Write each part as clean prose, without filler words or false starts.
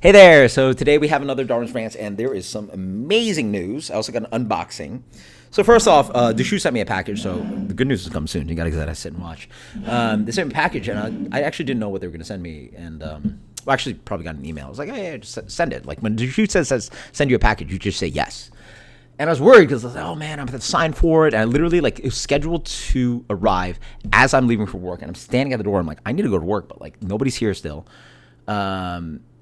Hey there! So today we have another Darwin's Rants, and there is some amazing news. I also got an unboxing. So first off, Deschutes sent me a package, so the good news is come soon. You gotta get that. I sit and watch. They sent me a package, and I actually didn't know what they were gonna send me, and well, actually probably got an email. I was like, hey, just send it. Like when Deschutes says send you a package, you just say yes. And I was worried because I was like, oh man, I'm gonna sign for it. And I literally it was scheduled to arrive as I'm leaving for work, and I'm standing at the door. I'm like, I need to go to work, but like nobody's here still.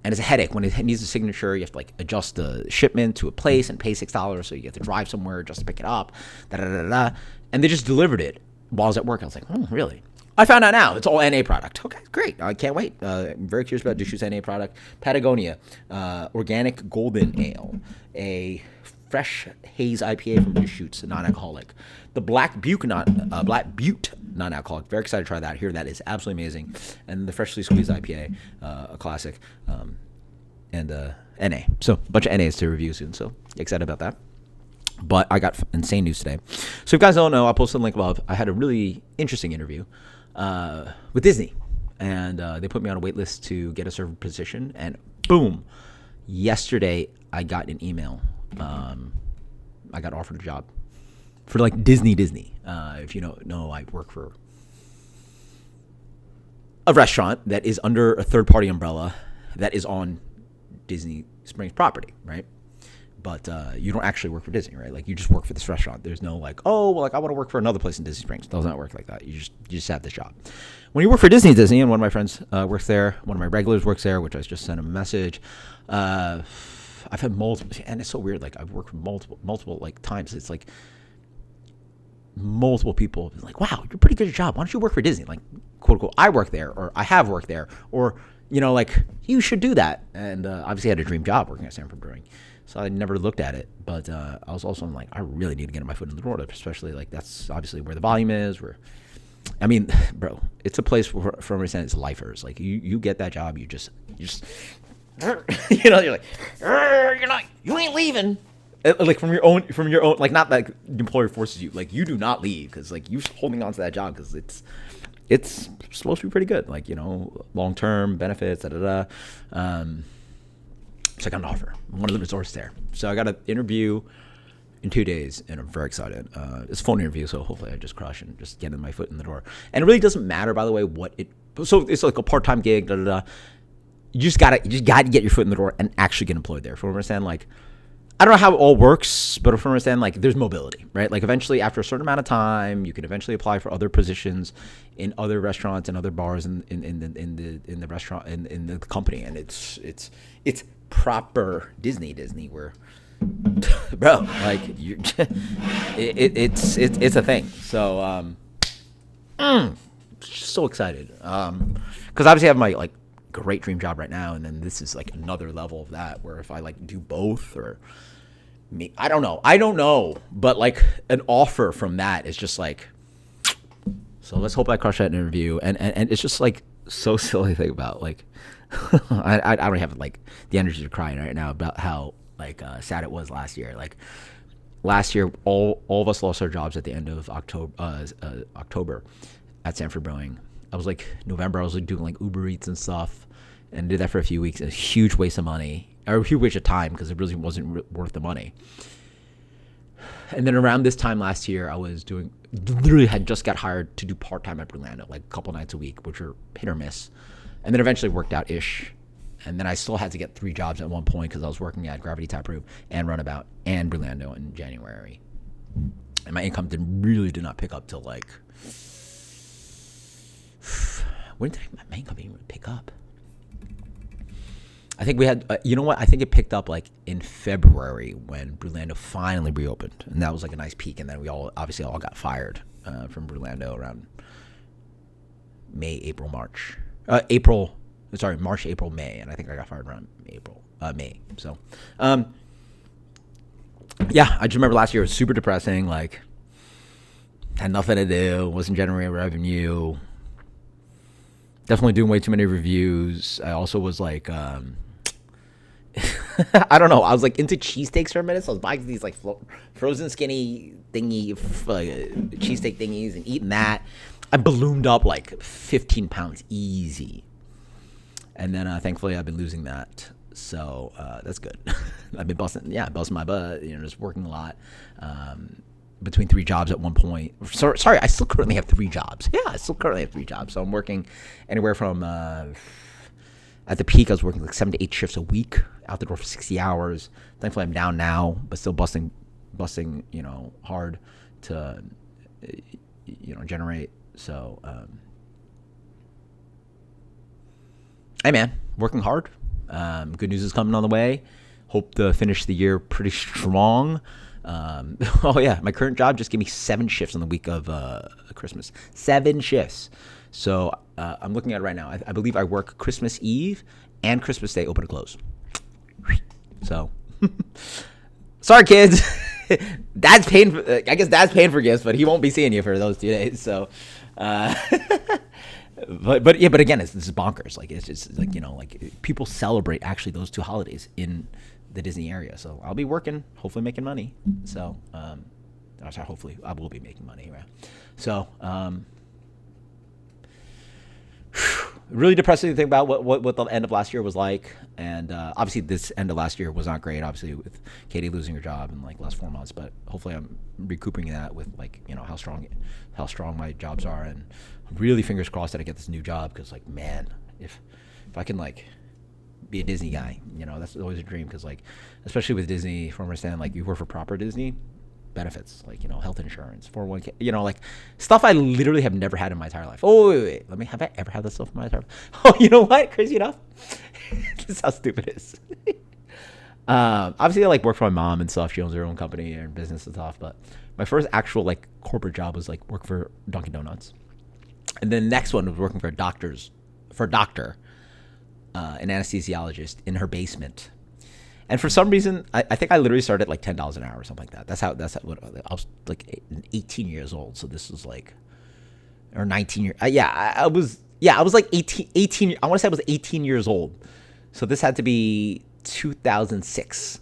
And it's a headache when it needs a signature. You have to adjust the shipment to a place and pay $6, so you have to drive somewhere just to pick it up. And they just delivered it while I was at work. I was like, oh, really? I found out now. It's all NA product. Okay, great. I can't wait. I'm very curious about Deschutes NA product. Patagonia, Organic Golden Ale, a fresh haze IPA from Deschutes, non-alcoholic. The Black Butte non-alcoholic. Very excited to try that. Here, that is absolutely amazing. And the freshly squeezed IPA, a classic, and NA. So a bunch of NAs to review soon. So excited about that. But I got insane news today. So if you guys don't know, I'll post a link above. I had a really interesting interview with Disney, and they put me on a wait list to get a server position. And boom, yesterday I got an email. I got offered a job for Disney. If you know, I work for a restaurant that is under a third-party umbrella that is on Disney Springs property, right? But you don't actually work for Disney, right? Like you just work for this restaurant. There's no I want to work for another place in Disney Springs. It does not work like that. You just have this job. When you work for Disney, and one of my friends works there, one of my regulars works there, which I just sent him a message. I've had multiple, and it's so weird. I've worked for multiple times. It's multiple people like, wow, you're pretty good at your job. Why don't you work for Disney? Quote unquote, I work there, or I have worked there, or you should do that. And obviously, I had a dream job working at Stanford Brewing, so I never looked at it. But I was also I really need to get my foot in the door, especially that's obviously where the volume is. Bro, it's a place where, from a sense, it's lifers. You get that job, you just. You're you ain't leaving. From your own, not like the employer forces you. You do not leave because you're holding on to that job because it's supposed to be pretty good. Long term benefits. So I got an offer. One of the resorts there. So I got an interview in 2 days, and I'm very excited. It's a phone interview, so hopefully I just crush and just get my foot in the door. And it really doesn't matter, by the way, what it. So it's a part-time gig. You just gotta get your foot in the door and actually get employed there. From what I understand, I don't know how it all works, but from what I understand, there's mobility, right? Eventually, after a certain amount of time, you can eventually apply for other positions in other restaurants and other bars in the restaurant in the company, and it's proper Disney where, bro, it's a thing. So so excited because obviously I have my great dream job right now, and then this is another level of that where if I do both or me, I don't know, but an offer from that is just so let's hope I crush that interview, and it's just so silly to think about I don't have the energy to cry right now about how sad it was last year. Last year all of us lost our jobs at the end of October at Stanford Brewing. I was November, I was doing Uber Eats and stuff, and did that for a few weeks. A huge waste of money, or a huge waste of time, because it really wasn't worth the money. And then around this time last year, I was literally had just got hired to do part-time at Brulando, a couple nights a week, which are hit or miss. And then eventually worked out-ish. And then I still had to get 3 jobs at one point because I was working at Gravity Taproom and Runabout and Brulando in January. And my income really did not pick up till when did my income even pick up? I think we had, I think it picked up in February when Brulando finally reopened. And that was a nice peak. And then we all got fired from Brulando around May, April, March. March, April, May. And I think I got fired around May. So, yeah, I just remember last year it was super depressing. Had nothing to do, wasn't generating revenue. Definitely doing way too many reviews. I also was I don't know. I was into cheesesteaks for a minute. So I was buying these frozen skinny cheesesteak thingies and eating that. I ballooned up 15 pounds easy. And then thankfully I've been losing that So that's good. I've been busting my butt. Just working a lot. Between 3 jobs at one point. Sorry, I still currently have 3 jobs. Yeah, I still currently have 3 jobs. So I'm working anywhere from at the peak, I was working like 7 to 8 shifts a week, out the door for 60 hours. Thankfully, I'm down now, but still busting, hard to, generate. So, hey man, working hard. Good news is coming on the way. Hope to finish the year pretty strong. My current job just gave me 7 shifts on the week of Christmas. 7 shifts. So I'm looking at it right now. I believe I work Christmas Eve and Christmas Day open and close. So, sorry kids. Dad's paying. I guess Dad's paying for gifts, but he won't be seeing you for those 2 days. So, but again, this is bonkers. Like it's just like people celebrate actually those 2 holidays in the Disney area. So I'll be working, hopefully making money. So, hopefully I will be making money. Right? So, really depressing to think about what the end of last year was like. And obviously this end of last year was not great, obviously with Katie losing her job in like last 4 months, but hopefully I'm recouping that with how strong my jobs are, and really fingers crossed that I get this new job, because like, man, if I can like be a Disney guy, that's always a dream, because like, especially with Disney, from understanding, like you work for proper Disney benefits, like health insurance, 401k, like stuff I literally have never had in my entire life. Oh wait, have I ever had that stuff in my entire life? Oh, you know what? Crazy enough, this is how stupid it is. Obviously I like work for my mom and stuff. She owns her own company and business and stuff. But my first actual like corporate job was like work for Dunkin' Donuts, and then the next one was working for a doctor, an anesthesiologist in her basement. And for some reason, I think I literally started at like $10 an hour or something like that. That's how I was like 18 years old. So this was like, or 19 years. I was like 18. I want to say I was 18 years old. So this had to be 2006.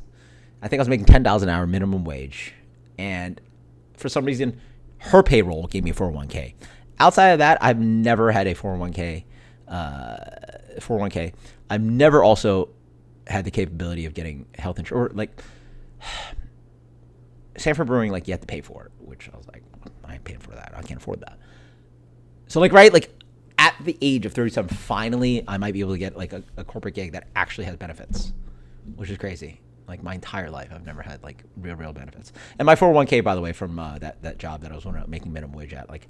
I think I was making $10 an hour minimum wage. And for some reason, her payroll gave me a 401k. Outside of that, I've never had a 401k. I've never also had the capability of getting health insurance, or like Sanford Brewing, like you have to pay for it, which I was like, I ain't paying for that. I can't afford that. So like, right, like at the age of 37, finally I might be able to get like a corporate gig that actually has benefits, which is crazy. Like my entire life, I've never had like real benefits. And my 401k, by the way, from that job that I was making minimum wage at, like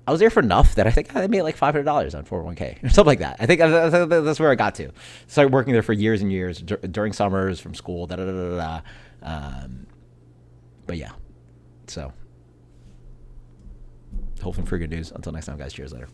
I was there for enough that I think I made like $500 on 401k or something like that. I think that's where I got to. Started working there for years and years during summers from school. But yeah, so hoping for good news. Until next time, guys. Cheers later.